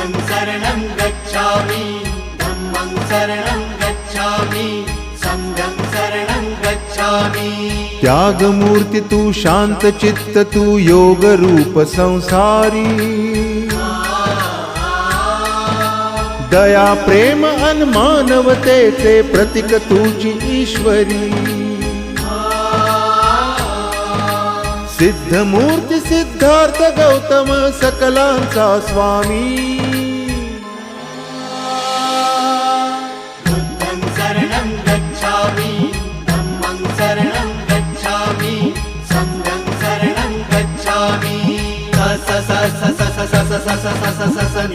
शरणं गच्छामि धम्मं शरणं गच्छामि संघं शरणं गच्छामि। त्यागमूर्ती तू शांत चित्त तू योग रूप संसारी दया प्रेम अन मानवतेचे प्रतीक तुझी ईश्वरी सिद्धमूर्ती सिद्धार्थ गौतम सकलांचा स्वामी बुद्धं शरणं गच्छामि धम्मं शरणं गच्छामि संघं शरणं गच्छामि। स स स स स स स स स स स स